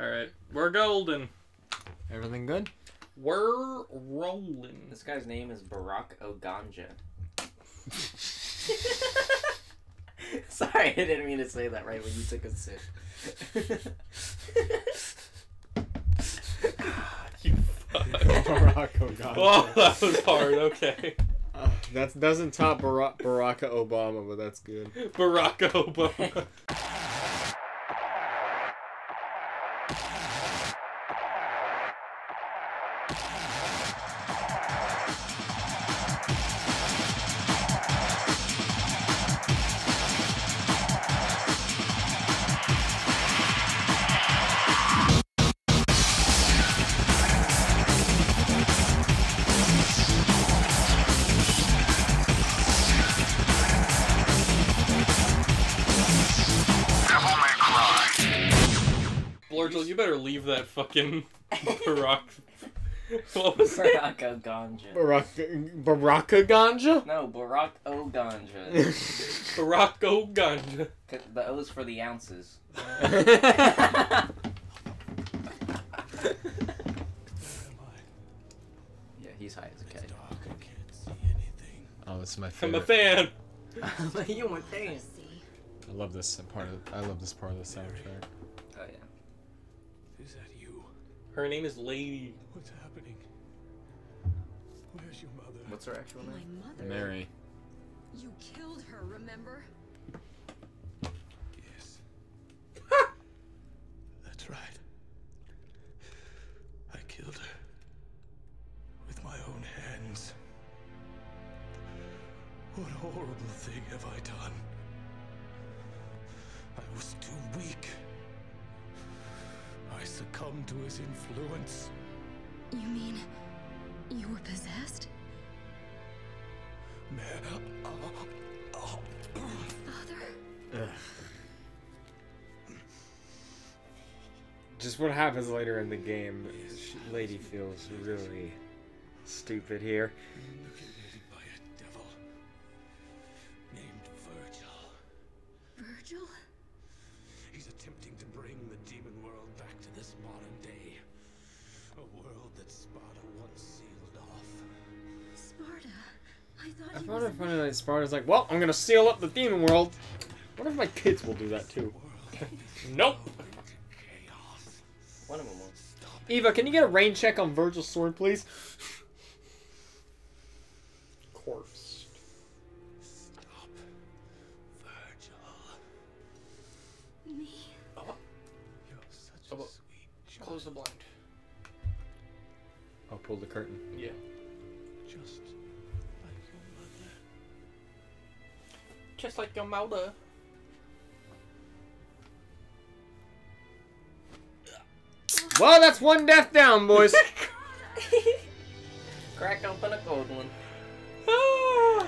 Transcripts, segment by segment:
Alright, we're golden. Everything good? We're rolling. This guy's name is Barack Oganja. Sorry, I didn't mean to say that right when you took a sip. You fuck. Barack Oganja. Oh, that was hard, okay. That doesn't top Barack Obama, but that's good. Barack Obama. Blurgel, you better leave that fucking Barack. What was it? Barack Oganja. Barack Oganja? No, Barack Oganja. Barack Oganja. The O's for the ounces. Yeah, he's high as a kite. dark, I can't see anything. Oh, it's my I'm favorite. a fan. You my thing. I love this part of the soundtrack. Oh yeah. Is that you? Her name is Lady. What's happening? Where's your mother? What's her actual My name? mother. Mary. You killed her, remember? Yes. That's right. I killed her. With my own hands. What horrible thing have I done? I was too weak. I succumbed to his influence. You mean you were possessed? Father? Just what happens later in the game, Lady feels really stupid here. Manipulated by a devil named Virgil. Virgil? He's attempting to bring the demon world back to this modern day. A world that Sparta once sealed off. Sparta? I thought I he found was it funny that Sparta's like, well, I'm gonna seal up the demon world. What if my kids will do that too? Nope. Chaos. One of them will. Eva, can you get a rain check on Virgil's sword, please? Corpse. Stop. Virgil. me. You're such a Oh, sweet Close the child. blind. I'll pull the curtain. Yeah. Just like your mother. Just like your mother. Well, that's one death down, boys. Crack open a cold one. Ah!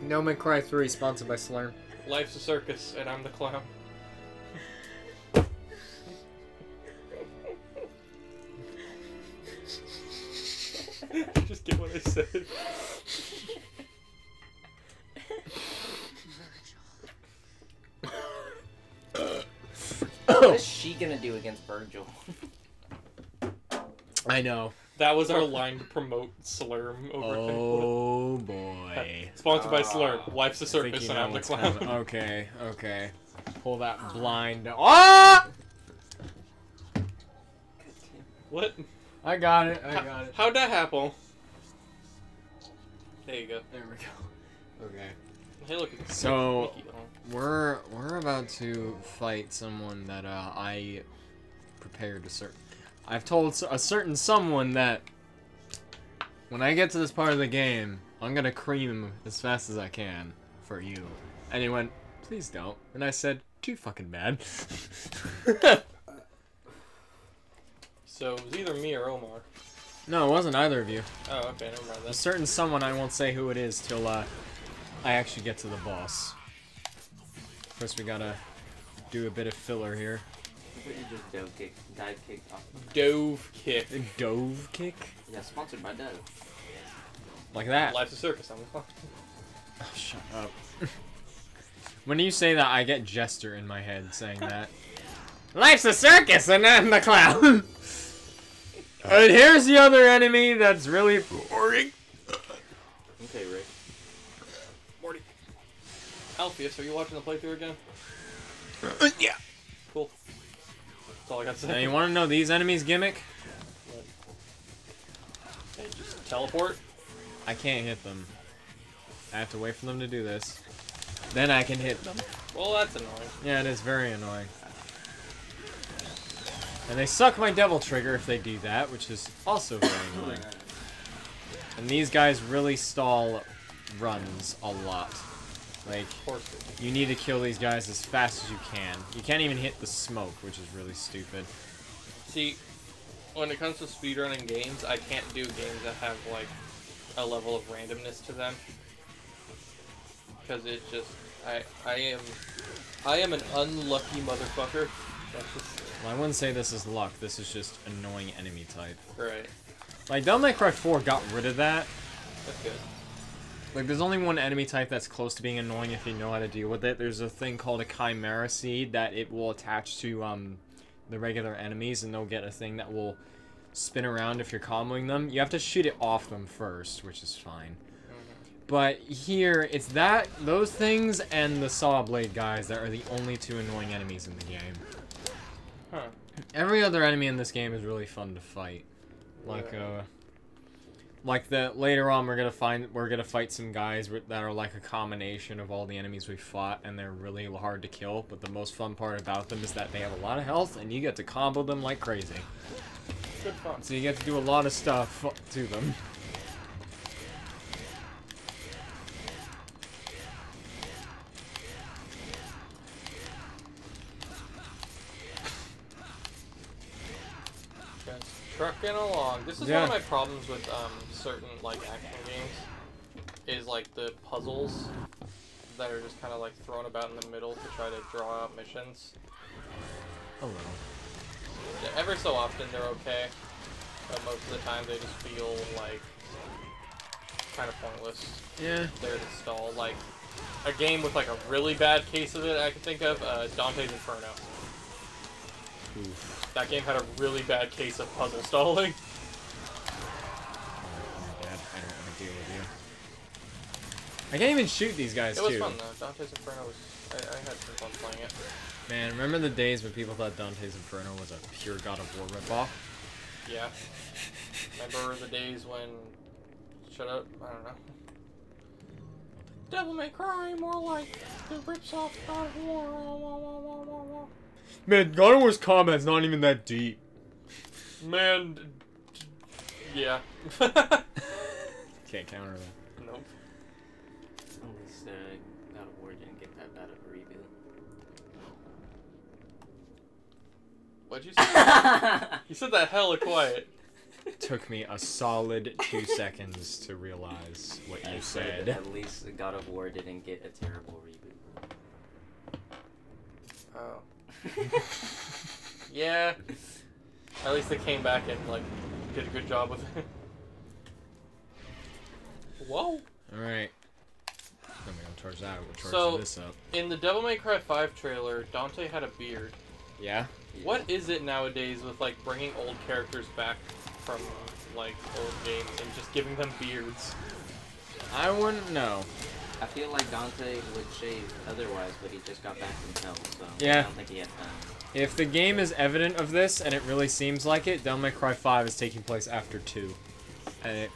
No Man Cry 3, sponsored by Slurm. Life's a circus, and I'm the clown. Just get what I said. What is she gonna do against Virgil? I know. That was our line to promote Slurm over Oh boy. Sponsored by Slurm. Life's a I think circus, you and know I'm the what's clown. coming. Okay, okay. Pull that blind. Ah! What? I got it. I got it. How'd that happen? There you go. There we go. Okay. Hey, look at this. So Mickey, oh. we're about to fight someone that I prepared to serve. I've told a certain someone that when I get to this part of the game, I'm gonna cream him as fast as I can for you. And he went, please don't. And I said, too fucking bad. So it was either me or Omar. No, it wasn't either of you. Oh, okay, never mind A that. certain someone, I won't say who it is till I actually get to the boss. First, we gotta do a bit of filler here. You just dive kick off. Dove kick. A dove kick? Yeah, sponsored by Dove. Like that. Life's a circus, I'm the clown. Oh, shut up. When you say that, I get Jester in my head saying that. Life's a circus and I'm the clown. And here's the other enemy that's really boring. Okay, Rick. Morty. Alpheus, are you watching the playthrough again? Yeah. Cool. That's all I got to Now say. you want to know these enemies' gimmick? Hey, just teleport. I can't hit them. I have to wait for them to do this. Then I can hit them. Well, that's annoying. Yeah, it is very annoying. And they suck my devil trigger if they do that, which is also very annoying. And these guys really stall runs a lot. Like, Of course they do. you need to kill these guys as fast as you can. You can't even hit the smoke, which is really stupid. See, when it comes to speedrunning games, I can't do games that have, like, a level of randomness to them. Because it just... I am an unlucky motherfucker. That's just... Well, I wouldn't say this is luck. This is just annoying enemy type. Right. Like, Devil May Cry 4 got rid of that. That's good. Like, there's only one enemy type that's close to being annoying if you know how to deal with it. There's a thing called a Chimera Seed that it will attach to, the regular enemies, and they'll get a thing that will spin around if you're comboing them. You have to shoot it off them first, which is fine. But here, it's those things and the Saw Blade guys that are the only two annoying enemies in the game. Huh. Every other enemy in this game is really fun to fight. Like later on we're gonna fight some guys that are like a combination of all the enemies we fought, and they're really hard to kill, but the most fun part about them is that they have a lot of health and you get to combo them like crazy. Good fun. So you get to do a lot of stuff to them. Trucking along. This is one of my problems with certain like action games. Is like the puzzles that are just kind of like thrown about in the middle to try to draw out missions. A little. Yeah, every so often they're okay, but most of the time they just feel like kind of pointless. Yeah. They're to stall. Like a game with like a really bad case of it I can think of, Dante's Inferno. Oof. That game had a really bad case of puzzle stalling. Oh, Dad, I don't want to deal with you. I can't even shoot these guys, It was too. fun though. Dante's Inferno was... I had some fun playing it. Man, remember the days when people thought Dante's Inferno was a pure God of War ripoff? Yeah. Remember the days when... Shut up. I don't know. Devil May Cry, more like the rips off God of War. Man, God of War's combat's not even that deep. Man... Yeah. Can't counter that. Nope. At least God of War didn't get that bad of a reboot. What'd you say? You said that hella quiet. Took me a solid 2 seconds to realize what you said. At least God of War didn't get a terrible reboot. Oh. Yeah. At least they came back and like did a good job with it. Whoa. Alright. Then we don't charge that, we'll charge So, this up. in the Devil May Cry 5 trailer, Dante had a beard. Yeah? What is it nowadays with like bringing old characters back from like old games and just giving them beards? I wouldn't know. I feel like Dante would shave otherwise, but he just got back from hell, so Yeah. I don't think he had time. If the game is evident of this, and it really seems like it, Devil May Cry 5 is taking place after 2. And it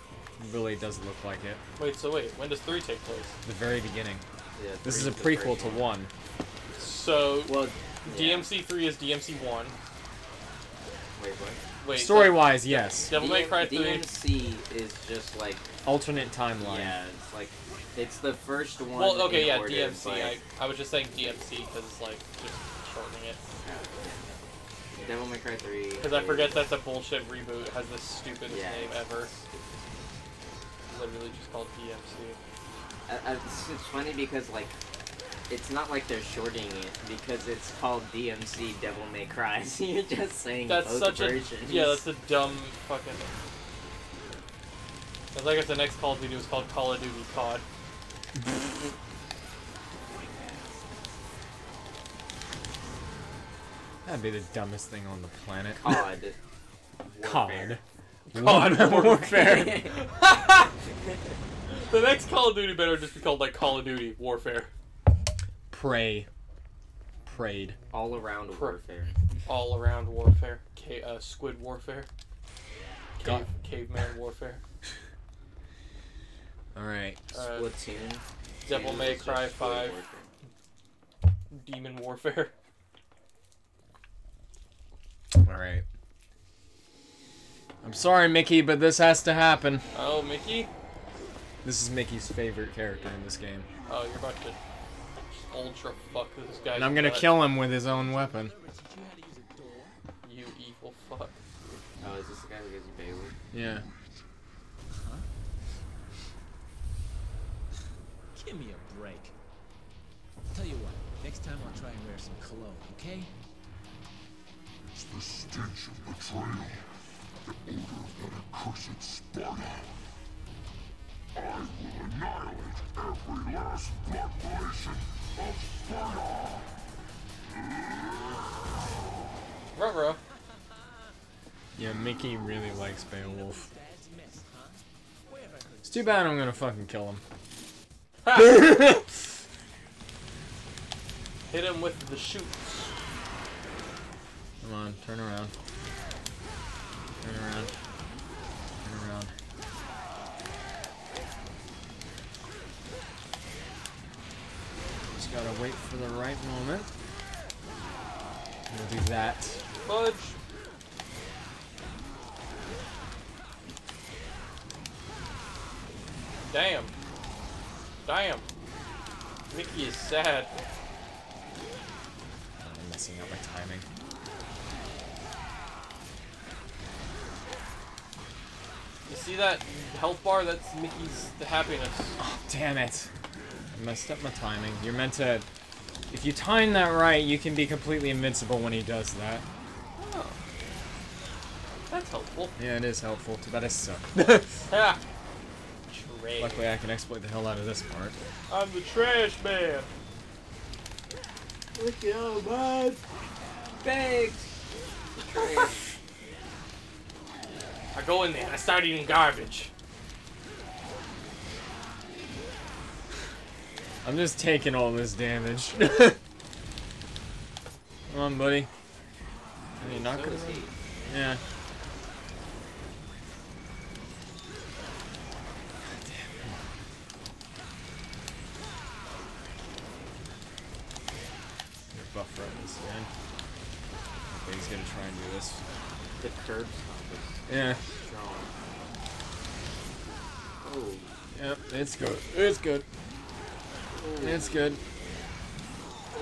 really does look like it. Wait, when does 3 take place? The very beginning. Yeah, This is a three's the prequel first to 1. So, Well, yeah. DMC 3 is DMC 1. Wait, what? Wait, Story-wise, yes. Devil May Cry 3. DMC is just like, Alternate timeline. yeah, it's like, it's the first one. Well, okay, in yeah, order, DMC. but- I was just saying DMC because it's like just shortening it. Devil May Cry 3. Because I forget that's a bullshit reboot. It has the stupidest Yeah, name it's ever. stupid. Literally just called DMC. It's funny because, like, it's not like they're shortening it because it's called DMC Devil May Cry. So you're just saying That's both such versions. a yeah. That's a dumb fucking. It's like if the next Call of Duty was called Call of Duty COD. That'd be the dumbest thing on the planet. COD. COD. COD Warfare. The next Call of Duty better just be called like Call of Duty Warfare. Prey. Prayed. All around warfare. All around warfare. Squid warfare. Caveman warfare. Alright. Splatoon. Devil May Cry 5. Warfare. Demon warfare. Alright. I'm sorry, Mickey, but this has to happen. Oh, Mickey? This is Mickey's favorite character in this game. Oh, you're about to ultra fuck this guy. And I'm gonna kill him with his own weapon. You evil fuck. Oh, is this the guy who gives you Beowulf? Yeah. Give me a break. Tell you what, next time I'll try and wear some cologne, okay? It's the stench of betrayal. The odor of that accursed Sparta. I will annihilate every last blood relation of Sparta. Ruh-roh. Yeah, Mickey really likes Beowulf. It's too bad I'm gonna fucking kill him. Hit him with the shoots. Come on, turn around. Turn around. Turn around. Just gotta wait for the right moment. We'll do that. Fudge. Damn. Damn. Mickey is sad. I'm messing up my timing. You see that health bar? That's Mickey's happiness. Oh, damn it. I messed up my timing. You're meant to... If you time that right, you can be completely invincible when he does that. Oh. That's helpful. Yeah, it is helpful. Too bad I suck. Ha! Trash. Luckily, I can exploit the hell out of this part. I'm the trash man. Look at man. Bags. Trash. I go in there and I start eating garbage. I'm just taking all this damage. Come on, buddy. Are you not So gonna... is he. Yeah. You're buff right this man. Okay, he's gonna try and do this. The curb stop is Yeah. strong. Oh. Yep, it's good. It's good. Oh. It's good. Oh.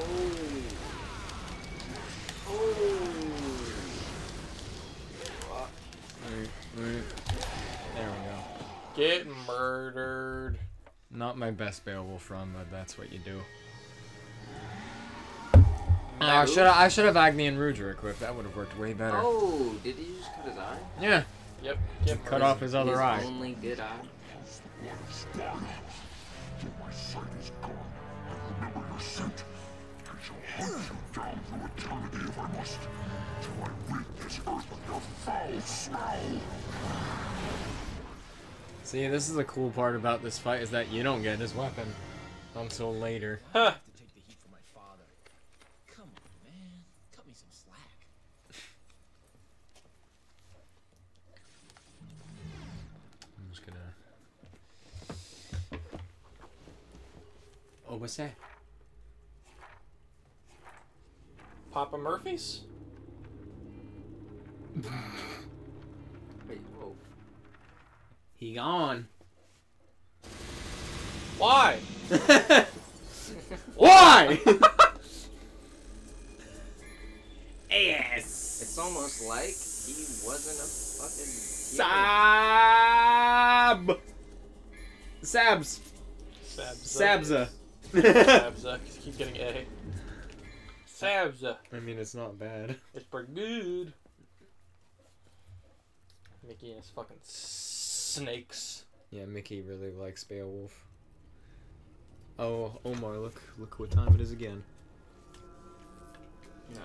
Oh. Wait. There we go. Get murdered. Not my best Beowulf run, but that's what you do. No. I should have Agni and Rudra equipped. That would have worked way better. Oh, did he just cut his eye? Yeah. Yep. Get Cut murdered. off his other eye. Only good eye. Blood of Sparta. Till my sight is gone, I remember your scent. I shall hunt you down through eternity if I must, till I rid this earth of your foul smell. See, this is the cool part about this fight is that you don't get his weapon until later. Huh. To take the heat for my father. Come on, man. Cut me some slack. I'm just gonna... Oh, what's that? Papa Murphy's? Wait, whoa. He gone. Why? Why? Yes. It's almost like he wasn't a fucking. Sabs. Sabza. Sabza. Sabza. Keep getting A. Sabza. I mean, it's not bad. It's pretty good. Mickey and his fucking snakes. Yeah, Mickey really likes Beowulf. Oh, Omar, look what time it is again. No.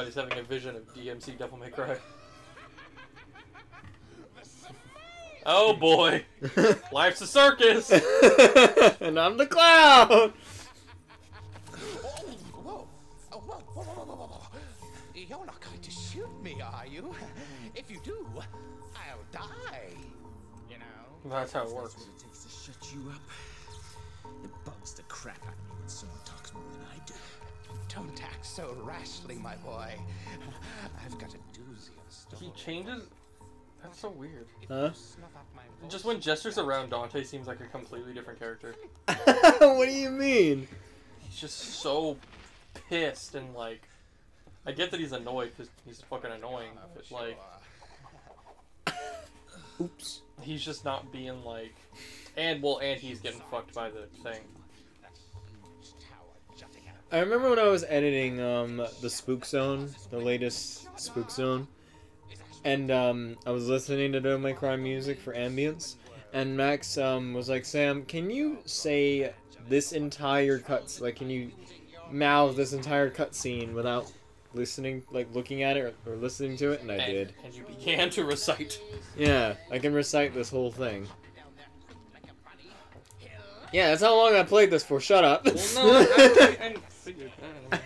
he's having a vision of DMC Devil May Cry. Oh boy! Life's a circus! And I'm the clown! Whoa. You're not going to shoot me, are you? If you do, I'll die. You know? That's how it works. That's what it takes to shut you up. It bugs the crap out of me when someone talks more than I do. Don't act so rashly, my boy. I've got a doozy of story. He changes? That's so weird. Huh? Just when Jester's around, Dante seems like a completely different character. What do you mean? He's just so pissed and like... I get that he's annoyed because he's fucking annoying, but like... Oops. He's just not being like... And he's getting fucked by the thing. I remember when I was editing the Spook Zone, the latest Spook Zone, and I was listening to Devil May Cry music for ambience, and Max was like, Sam, can you say this entire can you mouth this entire cutscene without listening, like looking at it or listening to it? And I did. And you began to recite. Yeah, I can recite this whole thing. Yeah, that's how long I played this for. Shut up. Well, no, I figured. You're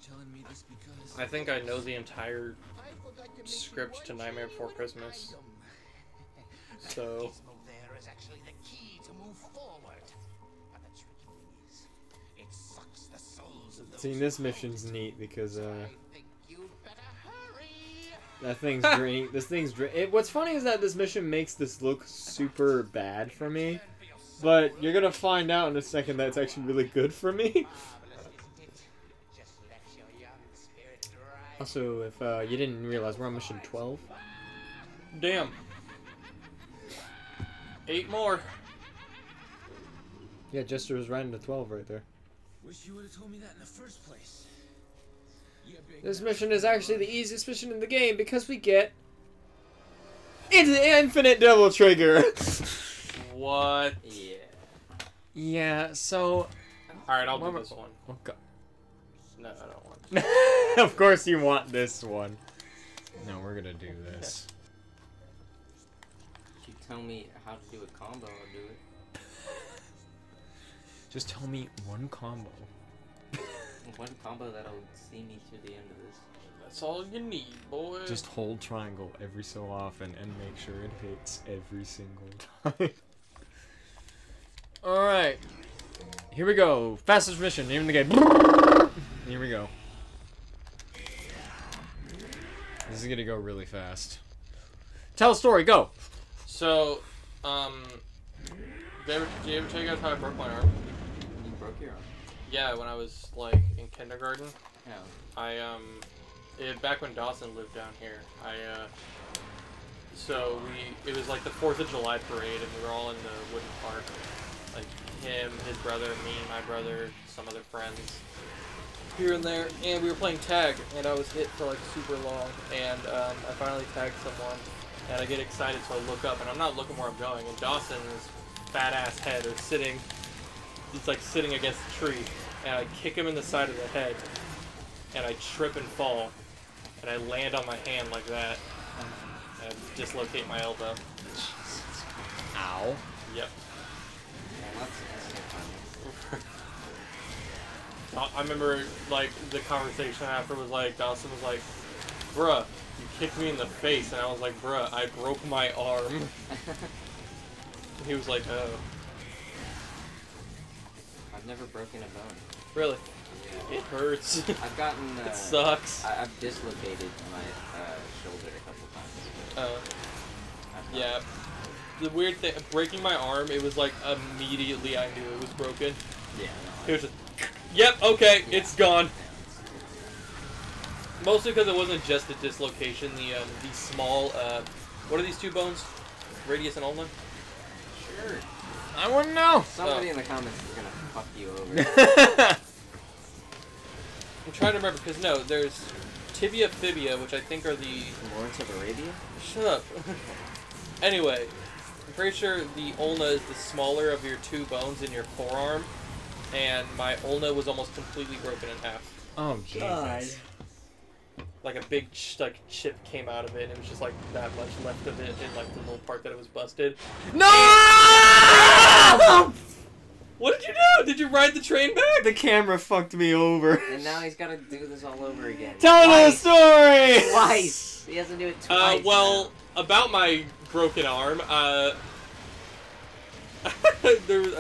telling me this because I think I know the entire script to Nightmare Before Christmas. So. There is actually the key to move forward. But the tricky thing is, it sucks the souls of those. See, this mission's neat because I think you'd better hurry. that thing's green. This thing's green. What's funny is that this mission makes this look super bad for me, but you're gonna find out in a second that it's actually really good for me. Just let your young spirit rise. Also, if you didn't realize, we're on mission 12. Damn. 8 more. Yeah, Jester was right into 12 right there. wish you would have told me that in the first place. Yeah, big This man. mission is actually the easiest mission in the game because we get infinite devil trigger. What? Yeah. Yeah, so Alright, I'll do this one. oh god. No, I don't want Of course you want this one. No, we're gonna do this. If you tell me how to do a combo, I'll do it. Just tell me one combo. One combo that'll see me to the end of this. That's all you need, boy. Just hold triangle every so often and make sure it hits every single time. Alright. Here we go. Fastest mission in the game. Here we go. This is gonna go really fast. Tell a story, go! So, did you ever tell you guys how I broke my arm? You broke your arm. Yeah, when I was like in kindergarten. Yeah. Back when Dawson lived down here, so it was like the 4th of July parade, and we were all in the wooden park. Like him, his brother, me, my brother, some other friends, here and there, and we were playing tag, and I was hit for like super long, and I finally tagged someone, and I get excited, so I look up, and I'm not looking where I'm going, and Dawson's fat ass head is sitting, he's like sitting against the tree, and I kick him in the side of the head, and I trip and fall, and I land on my hand like that, and I dislocate my elbow. Ow. Yep. Well, that's funny. I remember, like, the conversation after was like, Dawson was like, bruh, you kicked me in the face, and I was like, bruh, I broke my arm. And he was like, oh. I've never broken a bone. Really? Yeah. It hurts. I've gotten. It sucks. I've dislocated my shoulder a couple times. Yeah. The weird thing, breaking my arm, it was like immediately I knew it was broken. Yeah. It was just, yep, okay, Yeah. it's gone. Mostly because it wasn't just a dislocation. The small, what are these two bones? Radius and ulna? Sure. I wouldn't know. Somebody in the comments is gonna fuck you over. I'm trying to remember, because no, there's tibia, fibia, which I think are the... Lawrence of Arabia? Shut up. Anyway, I'm pretty sure the ulna is the smaller of your two bones in your forearm, and my ulna was almost completely broken in half. Oh, Jesus. like a big like chip came out of it, and it was just like that much left of it in like the little part that it was busted. No! What did you do? Did you ride the train back? The camera fucked me over. And now he's got to do this all over again. Tell me the story! Twice! He has to do it twice. Well, about my broken arm, I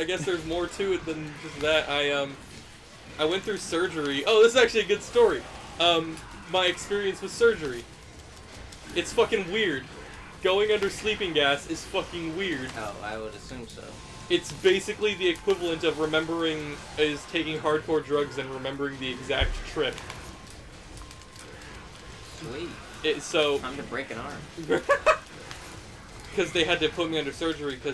guess there's more to it than just that. I went through surgery. Oh, this is actually a good story. My experience with surgery. It's fucking weird. Going under sleeping gas is fucking weird. Oh, I would assume so. It's basically the equivalent of taking hardcore drugs and remembering the exact trip. Sweet. Time to break an arm. Because they had to put me under surgery to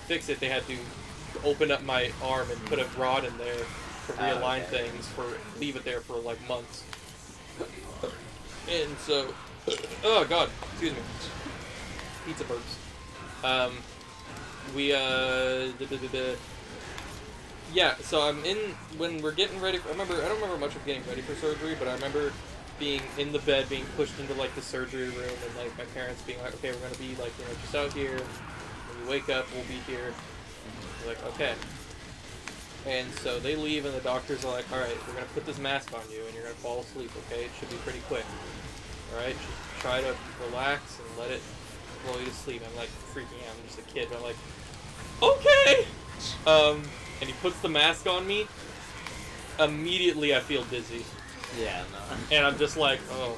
fix it, they had to open up my arm and put a rod in there to realign things, leave it there for like months. And so, oh god, excuse me. Pizza burps. Yeah, so when we're getting ready, I don't remember much of getting ready for surgery, but I remember being in the bed, being pushed into like the surgery room, and like my parents being like, okay, we're gonna be like, just out here, when you wake up, we'll be here. We're like, okay. And so they leave, and the doctors are like, alright, we're gonna put this mask on you, and you're gonna fall asleep, okay? It should be pretty quick. Alright, just try to relax and let it roll you to sleep. I'm like freaking out, I'm just a kid, but I'm like, okay! And he puts the mask on me. Immediately I feel dizzy. Yeah, no. And I'm just like, oh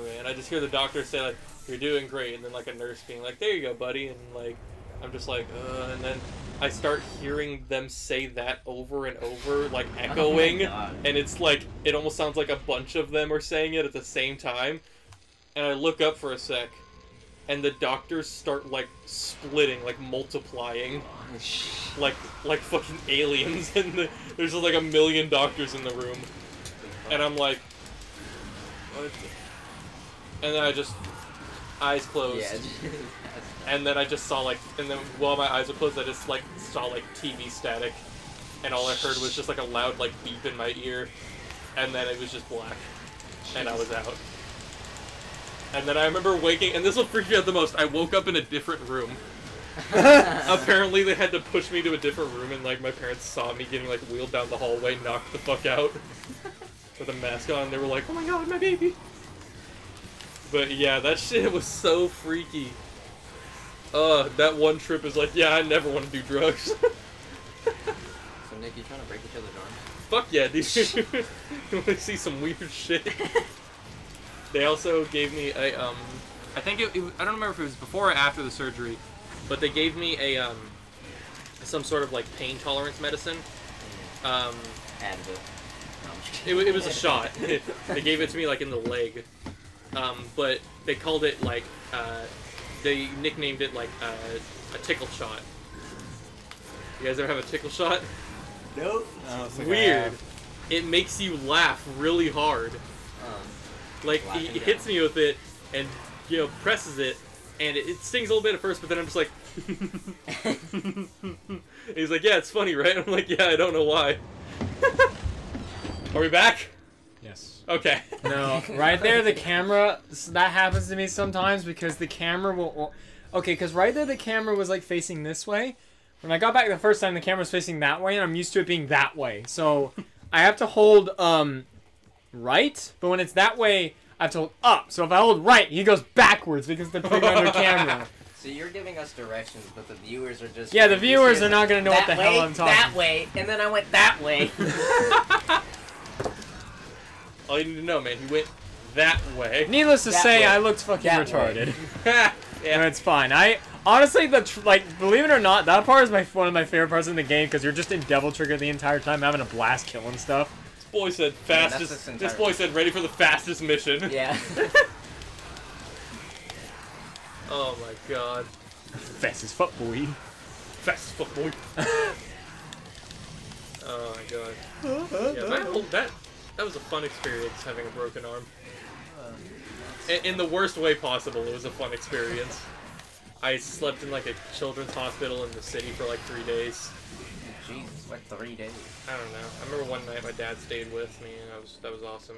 man. I just hear the doctor say like, you're doing great, and then like a nurse being like, there you go, buddy, and like, I'm just like, and then I start hearing them say that over and over, like echoing, and it's like, it almost sounds like a bunch of them are saying it at the same time, and I look up for a sec, and the doctors start like splitting, like multiplying, like fucking aliens, and there's just like a million doctors in the room, and I'm like, what? And then I just, eyes closed, and then I just saw like, and then while my eyes were closed, I just like saw like TV static, and all I heard was just like a loud like beep in my ear, and then it was just black, and I was out. And then I remember waking, and this will freak me out the most, I woke up in a different room. Apparently they had to push me to a different room, and like my parents saw me getting like wheeled down the hallway, knocked the fuck out with a mask on, and they were like, oh my god, my baby. But yeah, that shit was so freaky. That one trip is like, yeah, I never want to do drugs. So Nick, you trying to break each other's arms? Fuck yeah, dude. You want to see some weird shit? They also gave me a, I think I don't remember if it was before or after the surgery, but they gave me a, some sort of like pain tolerance medicine. Advil. It was a shot. They gave it to me like in the leg. But they called it like, they nicknamed it like a tickle shot. You guys ever have a tickle shot? Nope. Weird. It makes you laugh really hard. Like, he hits me with it and, presses it, and it stings a little bit at first, but then I'm just like, and he's like, yeah, it's funny, right? I'm like, yeah, I don't know why. Are we back? Yes. Okay. No, right there, the camera, that happens to me sometimes because the camera will, okay, because right there the camera was like facing this way. When I got back the first time, the camera was facing that way, and I'm used to it being that way. So I have to hold right, but when it's that way, I have to hold up. So if I hold right, he goes backwards because they're putting under camera. So you're giving us directions, but the viewers are just... Yeah, the viewers are not going to know what the hell I'm talking about. That way, and then I went that way. All you need to know, man, he went that way. Needless to say, I looked fucking retarded. Yeah. And it's fine. Honestly, believe it or not, that part is one of my favorite parts in the game because you're just in Devil Trigger the entire time, having a blast killing stuff. This boy said fastest. Yeah, this boy said ready for the fastest mission. Yeah. Oh my god. Fastest fuck boy. Fastest fuck boy. Oh my god. Yeah, that was a fun experience, having a broken arm. In the worst way possible, it was a fun experience. I slept in like a children's hospital in the city for like 3 days. Jesus, like 3 days. I don't know. I remember one night my dad stayed with me, and that was awesome.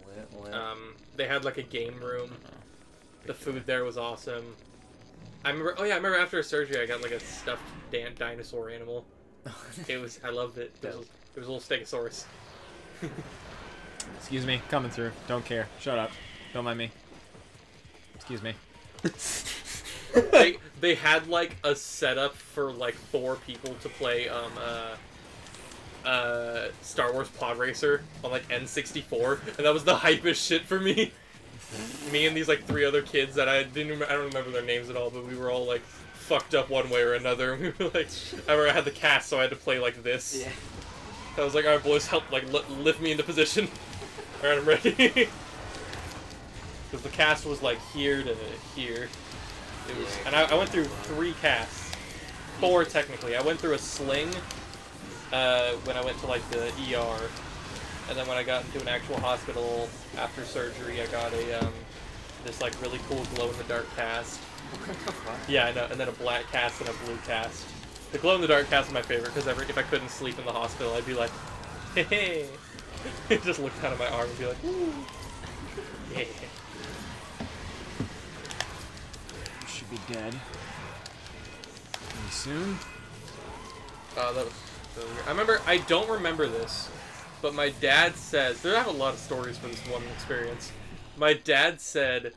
Lit. They had like a game room. The food there was awesome. I remember after surgery I got like a stuffed dinosaur animal. I loved it. It was a little stegosaurus. Excuse me, coming through. Don't care. Shut up. Don't mind me. Excuse me. They had like a setup for like 4 people to play Star Wars Pod Racer on like N64, and that was the hypest shit for me. Me and these like 3 other kids that I don't remember their names at all, but we were all like fucked up one way or another. We were like, I remember I had the cast, so I had to play like this. Yeah. I was like, alright boys, help like lift me into position. Alright, I'm ready. Because the cast was like here to here. It was, and I went through 3 casts. 4 technically. I went through a sling when I went to like the ER. And then when I got into an actual hospital after surgery, I got this like really cool glow-in-the-dark cast. Yeah, I know. And then a black cast and a blue cast. The glow-in-the-dark cast is my favorite because if I couldn't sleep in the hospital, I'd be like, hey, just look down at my arm and be like, ooh. Yeah. You should be dead. Pretty soon. That was so weird. I don't remember this, but my dad says, I have a lot of stories for this one experience. My dad said,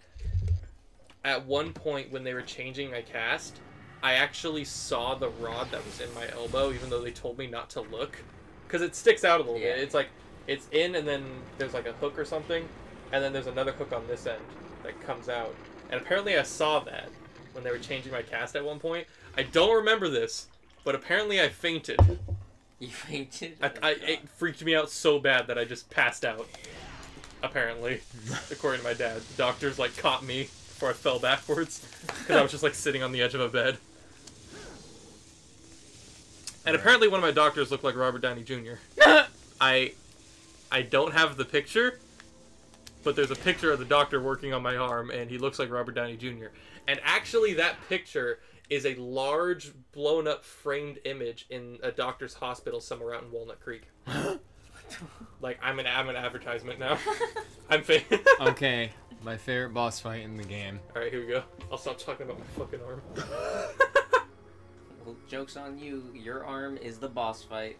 at one point when they were changing my cast, I actually saw the rod that was in my elbow, even though they told me not to look. Because it sticks out a little bit. It's like, it's in and then there's like a hook or something, and then there's another hook on this end that comes out. And apparently I saw that when they were changing my cast at one point. I don't remember this, but apparently I fainted. You fainted? It freaked me out so bad that I just passed out. Apparently. According to my dad. The doctors like caught me before I fell backwards. Because I was just like sitting on the edge of a bed. And apparently one of my doctors looked like Robert Downey Jr. I don't have the picture, but there's a picture of the doctor working on my arm, and he looks like Robert Downey Jr. And actually that picture is a large, blown-up, framed image in a doctor's hospital somewhere out in Walnut Creek. Like, I'm an advertisement now. I'm fake. Okay, my favorite boss fight in the game. Alright, here we go. I'll stop talking about my fucking arm. Well, joke's on you. Your arm is the boss fight.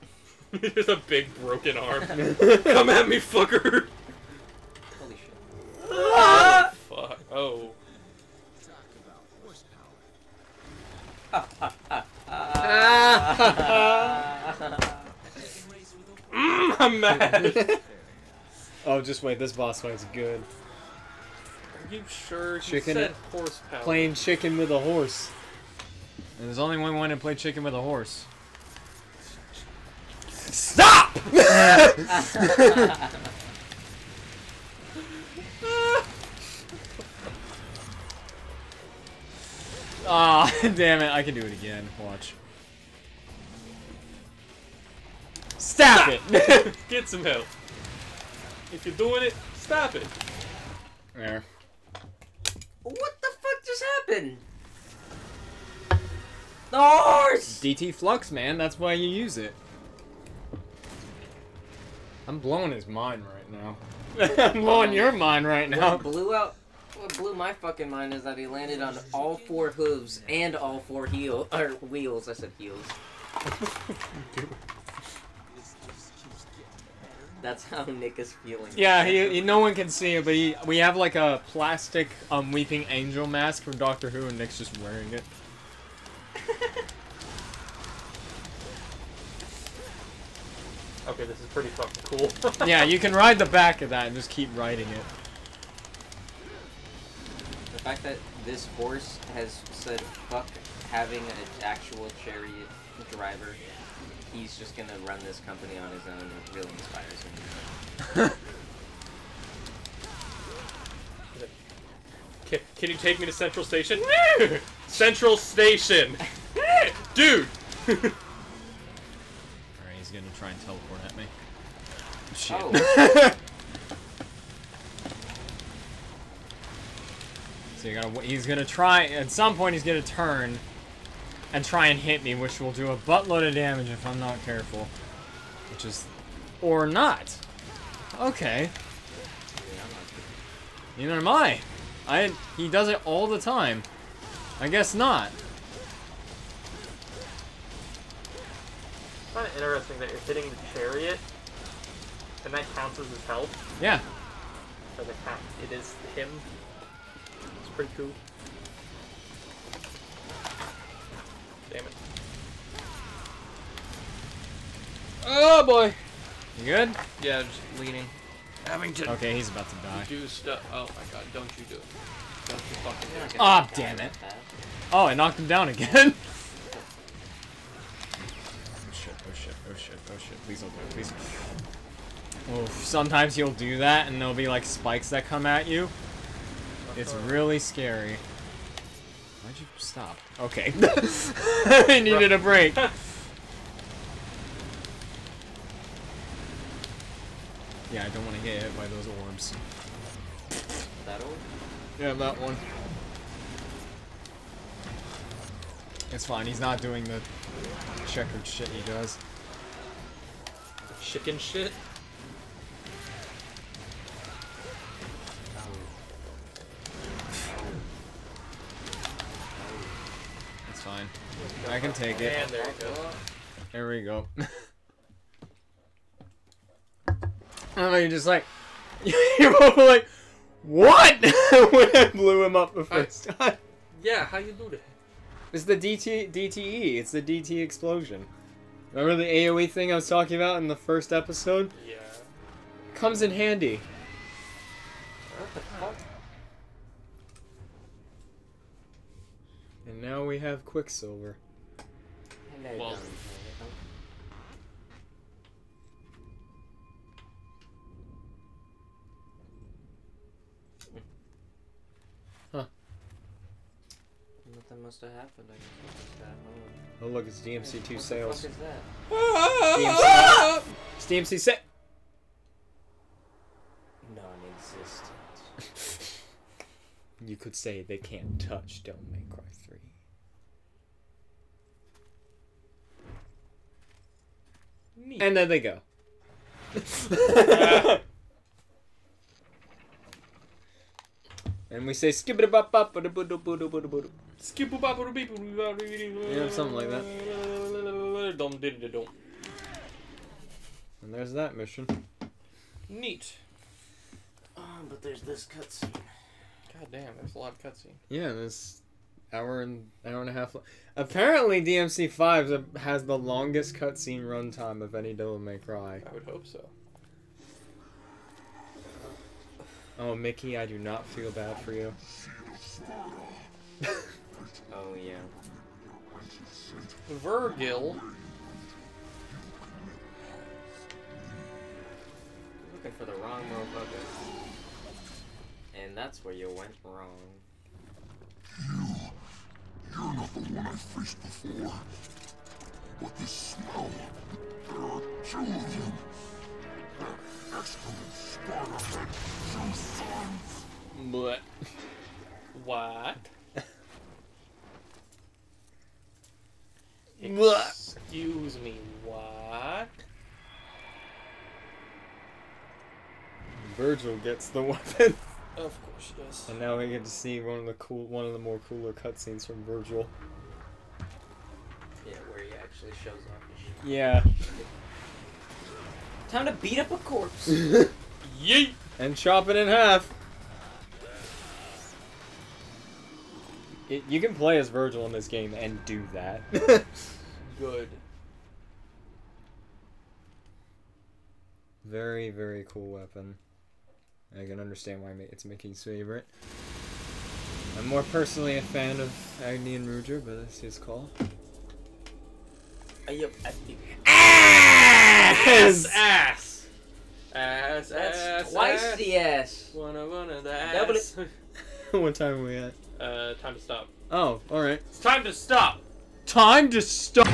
Just a big broken arm. Come at me, fucker! Holy shit. Oh, fuck. Oh. I'm mad. Oh, just wait. This boss fight's good. Are you sure? Chicken. You said horsepower. Playing chicken with a horse. And there's only one way to play chicken with a horse. Stop! Ah, damn it! I can do it again. Watch. Stop it! Get some help. If you're doing it, stop it. There. What the fuck just happened? The horse! DT Flux, man. That's why you use it. I'm blowing his mind right now. I'm blowing your mind right now. What blew my fucking mind is that he landed on all 4 hooves and all 4 wheels. I said heels. That's how Nick is feeling. Yeah, no one can see it, but we have like a plastic weeping angel mask from Doctor Who, and Nick's just wearing it. Okay, this is pretty fucking cool. Yeah, you can ride the back of that and just keep riding it. The fact that this horse has said fuck having an actual chariot driver, he's just gonna run this company on his own. It really inspires him. Can you take me to Central Station? Central Station! Dude! Alright, he's gonna try and teleport at me. Shit. Oh. So he's gonna try, at some point he's gonna turn. and try and hit me, which will do a buttload of damage if I'm not careful. Which is... Or not. Okay. Neither am I. He does it all the time. I guess not. It's kind of interesting that you're hitting the chariot, and that counts as his health. Yeah. So it is him. It's pretty cool. Damn it. Oh boy. You good? Yeah, just leaning. Having to Okay, he's about to die. do stuff. Oh my god, don't you do it. Don't you fucking do it. Ah, damn it. Oh, I knocked him down again. Oh shit, oh shit, oh shit, oh shit. Please don't do it, please. Oh, sometimes he'll do that and there'll be like spikes that come at you. It's really scary. Why'd you stop? Okay. I needed a break. Yeah, I don't want to get hit by those orbs. That orb? Yeah, that one. It's fine, he's not doing the checkered shit he does. Chicken shit? It's fine. I can take it. And there you go. There we go. And you're just like, you're both like, what? When I blew him up the first time. Yeah, how you do that? It's the DTE. It's the DT explosion. Remember the AoE thing I was talking about in the first episode? Yeah. Comes in handy. What the fuck? And now we have Quicksilver. Hello, Well- Don. Huh. Nothing must have happened. I guess it's that home. Oh look, it's DMC2 What sales. the fuck is that? It's DMC sale. Non-existent. You could say they can't touch Devil May Cry 3. Neat. And then they go. And we say skip it up up. Skip Yeah, something like that. And there's that mission. Neat. But there's this cutscene. God damn, there's a lot of cutscene. Yeah, this hour and a half. Apparently, DMC5 has the longest cutscene runtime of any Devil May Cry. I would hope so. Oh, Mickey, I do not feel bad for you. Oh, yeah. Virgil. Looking for the wrong motherfucker. And that's where you went wrong. You're not the one I faced before. But the smell, there are two of them. They're excellent Sparta had two sons. What? What? Excuse me, what? Virgil gets the weapon. Of course he does. And now we get to see one of the more cooler cutscenes from Virgil. Yeah, where he actually shows off his shit. Yeah. Time to beat up a corpse! Yeet! And chop it in half. You can play as Virgil in this game and do that. Good. Very, very cool weapon. I can understand why it's Mickey's favorite. I'm more personally a fan of Agni and Ruger, but that's his call. Ass! Ass! Ass, That's ass, twice ass. the ass. One of the Double ass. What time are we at? Time to stop. Oh, alright. It's time to stop! Time to stop!